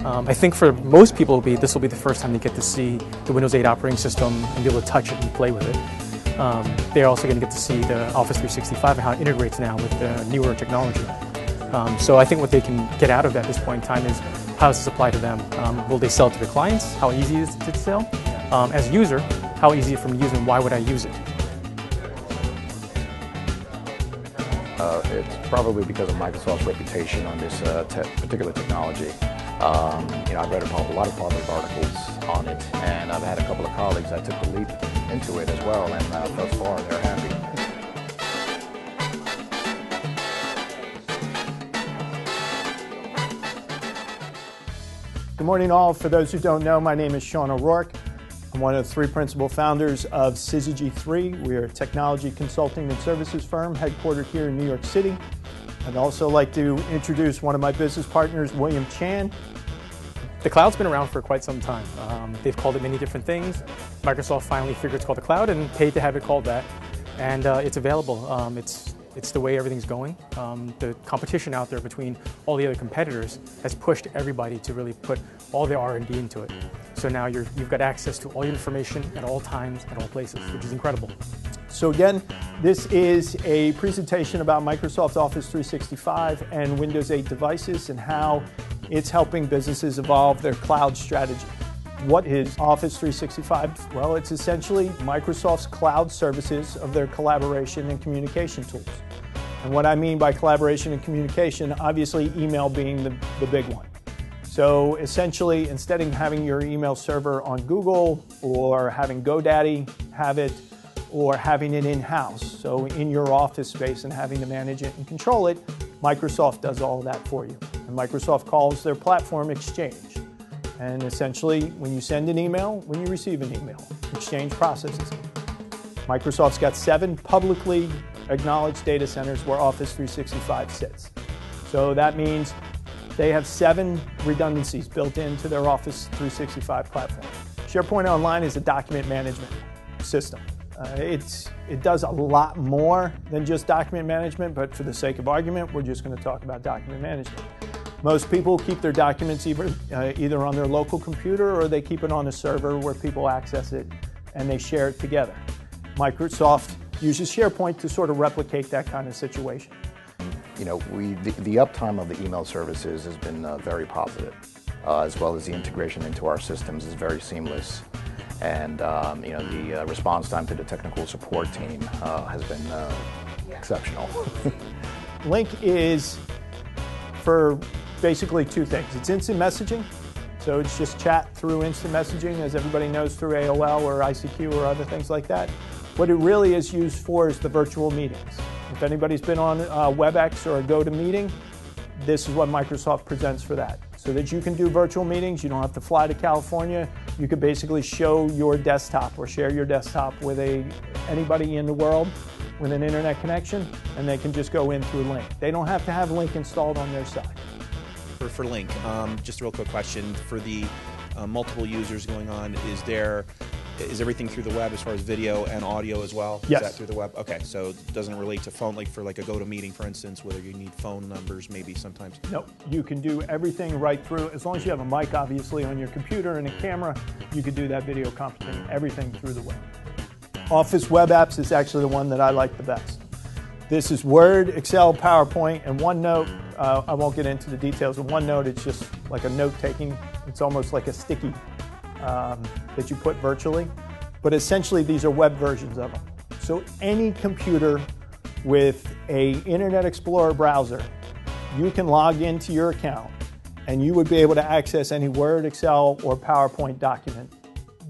I think for most people, this will be the first time they get to see the Windows 8 operating system and be able to touch it and play with it. They're also going to get to see the Office 365 and how it integrates now with the newer technology. So I think what they can get out of that at this point in time is how does this apply to them? Will they sell it to their clients? How easy is it to sell? As a user, how easy is it for me to use and why would I use it? It's probably because of Microsoft's reputation on this particular technology. I've read a lot of positive articles on it, and I've had a couple of colleagues that took the leap into it as well, and thus far they're happy. Good morning all. For those who don't know, my name is Sean O'Rourke. I'm one of the 3 principal founders of Syzygy 3. We are a technology consulting and services firm headquartered here in New York City. I'd also like to introduce one of my business partners, William Chan. The cloud's been around for quite some time. They've called it many different things. Microsoft finally figured it's called the cloud and paid to have it called that. And it's available. It's the way everything's going. The competition out there between all the other competitors has pushed everybody to really put all their R&D into it. So now you've got access to all your information at all times, at all places, which is incredible. So again, this is a presentation about Microsoft Office 365 and Windows 8 devices and how it's helping businesses evolve their cloud strategy. What is Office 365? Well, it's essentially Microsoft's cloud services of their collaboration and communication tools. And what I mean by collaboration and communication, obviously email being the big one. So essentially, instead of having your email server on Google or having GoDaddy have it or having it in-house, so in your office space and having to manage it and control it, Microsoft does all of that for you. And Microsoft calls their platform Exchange. And essentially, when you send an email, when you receive an email, Exchange processes it. Microsoft's got 7 publicly acknowledged data centers where Office 365 sits. So that means they have 7 redundancies built into their Office 365 platform. SharePoint Online is a document management system. It does a lot more than just document management, but for the sake of argument, we're just going to talk about document management. Most people keep their documents either on their local computer or they keep it on a server where people access it and they share it together. Microsoft uses SharePoint to sort of replicate that kind of situation. You know, the uptime of the email services has been very positive, as well as the integration into our systems is very seamless. And the response time to the technical support team has been exceptional. Link is for basically 2 things. It's instant messaging, so it's just chat through instant messaging, as everybody knows, through AOL or ICQ or other things like that. What it really is used for is the virtual meetings. If anybody's been on WebEx or a GoToMeeting, this is what Microsoft presents for that. So that you can do virtual meetings, you don't have to fly to California. You could basically show your desktop or share your desktop with anybody in the world with an internet connection, and they can just go in through Link. They don't have to have Link installed on their side. For Link, just a real quick question. For the multiple users going on, is everything through the web as far as video and audio as well? Yes. Is that through the web? Okay, so it doesn't relate to phone, like for like a GoToMeeting, for instance, whether you need phone numbers maybe sometimes? Nope, you can do everything right through. As long as you have a mic, obviously, on your computer and a camera, you could do that video conferencing, everything through the web. Office Web Apps is actually the one that I like the best. This is Word, Excel, PowerPoint, and OneNote. I won't get into the details of OneNote. It's just like a note-taking. It's almost like a sticky that you put virtually. But essentially, these are web versions of them. So any computer with an Internet Explorer browser, you can log into your account, and you would be able to access any Word, Excel, or PowerPoint document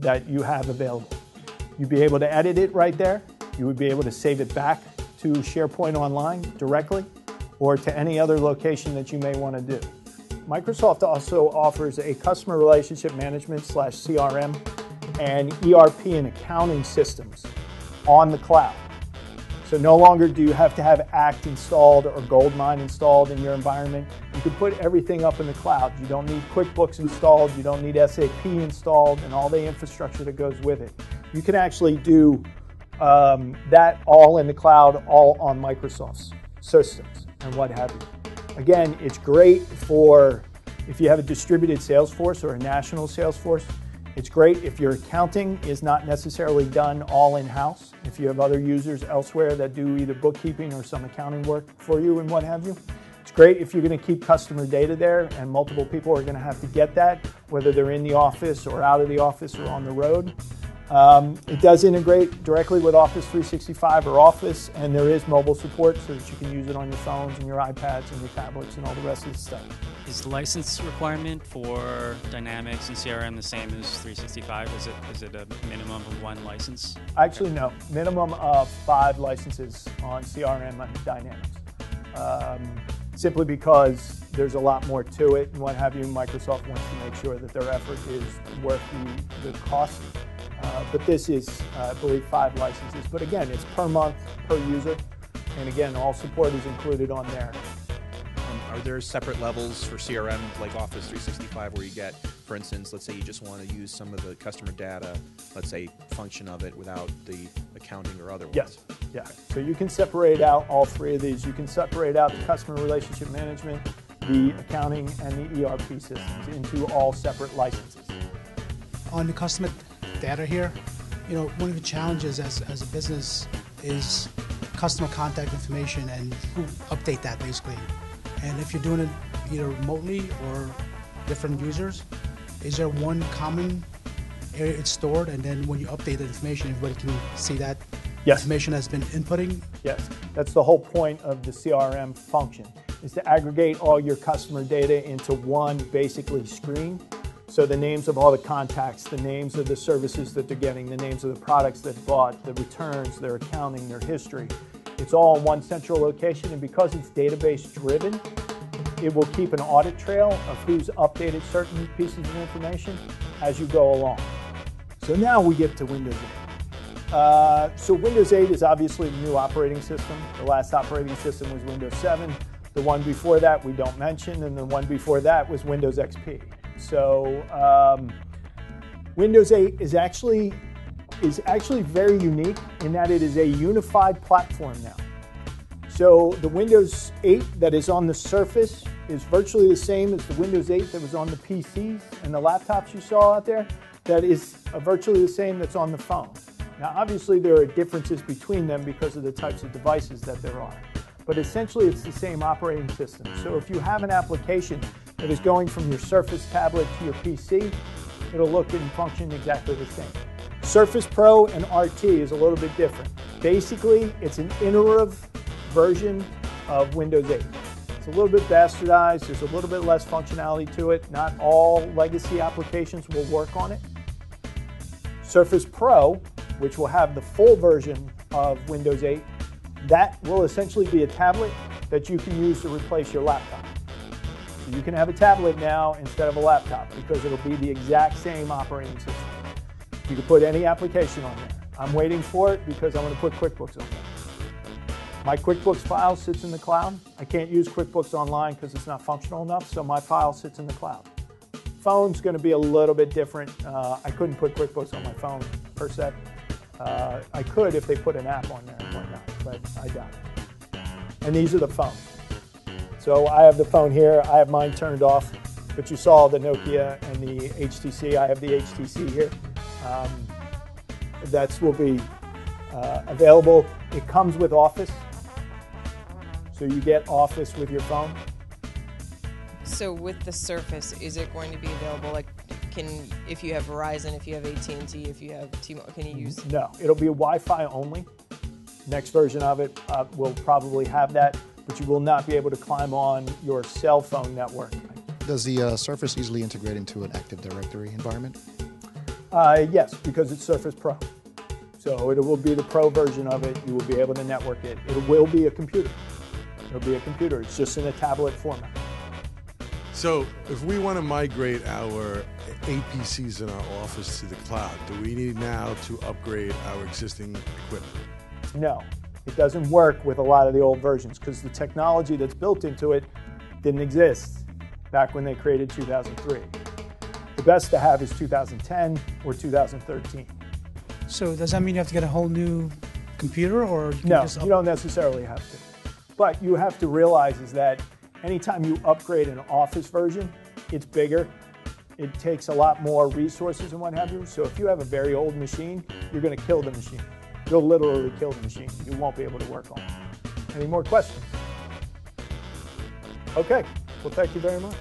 that you have available. You'd be able to edit it right there. You would be able to save it back to SharePoint Online directly, or to any other location that you may want to do. Microsoft also offers a customer relationship management / CRM and ERP and accounting systems on the cloud. So no longer do you have to have Act installed or Goldmine installed in your environment. You can put everything up in the cloud. You don't need QuickBooks installed. You don't need SAP installed and all the infrastructure that goes with it. You can actually do that all in the cloud, all on Microsoft's systems and what have you. Again, it's great for If you have a distributed sales force or a national sales force, it's great if your accounting is not necessarily done all in-house. If you have other users elsewhere that do either bookkeeping or some accounting work for you and what have you. It's great if you're going to keep customer data there and multiple people are going to have to get that, whether they're in the office or out of the office or on the road. It does integrate directly with Office 365 or Office, and there is mobile support so that you can use it on your phones and your iPads and your tablets and all the rest of the stuff. Is the license requirement for Dynamics and CRM the same as 365? Is it a minimum of 1 license? Actually, no. Minimum of 5 licenses on CRM and Dynamics. Simply because there's a lot more to it and what have you. Microsoft wants to make sure that their effort is worth the cost. But this is, I believe, 5 licenses. But again, it's per month, per user. And again, all support is included on there. Are there separate levels for CRM like Office 365 where you get, for instance, let's say you just want to use some of the customer data, let's say function of it without the accounting or other ones? Yes. Yeah. So you can separate out all 3 of these. You can separate out the customer relationship management, the accounting, and the ERP systems into all separate licenses. On the customer data here, one of the challenges as a business is customer contact information and who update that basically. And if you're doing it either remotely or different users, is there one common area it's stored, and then when you update the information, everybody can see that information has been inputting? Yes, that's the whole point of the CRM function, is to aggregate all your customer data into one basically screen. So the names of all the contacts, the names of the services that they're getting, the names of the products they've bought, the returns, their accounting, their history. It's all in one central location, and because it's database driven, it will keep an audit trail of who's updated certain pieces of information as you go along. So now we get to Windows 8. So Windows 8 is obviously the new operating system. The last operating system was Windows 7. The one before that we don't mention, and the one before that was Windows XP. So Windows 8 is actually very unique in that it is a unified platform now. So the Windows 8 that is on the Surface is virtually the same as the Windows 8 that was on the PCs and the laptops you saw out there. That is virtually the same that's on the phone. Now obviously there are differences between them because of the types of devices that there are. But essentially it's the same operating system. So if you have an application that is going from your Surface tablet to your PC, it'll look and function exactly the same. Surface Pro and RT is a little bit different. Basically, it's an iterative version of Windows 8. It's a little bit bastardized, there's a little bit less functionality to it. Not all legacy applications will work on it. Surface Pro, which will have the full version of Windows 8, that will essentially be a tablet that you can use to replace your laptop. So you can have a tablet now instead of a laptop because it'll be the exact same operating system. You can put any application on there. I'm waiting for it because I'm going to put QuickBooks on there. My QuickBooks file sits in the cloud. I can't use QuickBooks online because it's not functional enough, so my file sits in the cloud. Phone's going to be a little bit different. I couldn't put QuickBooks on my phone per se. I could if they put an app on there and whatnot, but I doubt it. And these are the phones. So I have the phone here. I have mine turned off, but you saw the Nokia and the HTC. I have the HTC here. That will be available. It comes with Office, so you get Office with your phone. So with the Surface, is it going to be available? Like, if you have Verizon, if you have AT&T, if you have T-Mobile, can you use? No, it'll be Wi-Fi only. Next version of it will probably have that, but you will not be able to climb on your cell phone network. Does the Surface easily integrate into an Active Directory environment? Yes, because it's Surface Pro. So it will be the Pro version of it. You will be able to network it. It will be a computer. It'll be a computer. It's just in a tablet format. So if we want to migrate our APCs in our office to the cloud, do we need now to upgrade our existing equipment? No, it doesn't work with a lot of the old versions because the technology that's built into it didn't exist back when they created 2003. The best to have is 2010 or 2013. So does that mean you have to get a whole new computer, or you can No, just you don't necessarily have to. But you have to realize is that anytime you upgrade an Office version, it's bigger. It takes a lot more resources and what have you. So if you have a very old machine, you're going to kill the machine. You'll literally kill the machine. You won't be able to work on it. Any more questions? Okay, well, thank you very much.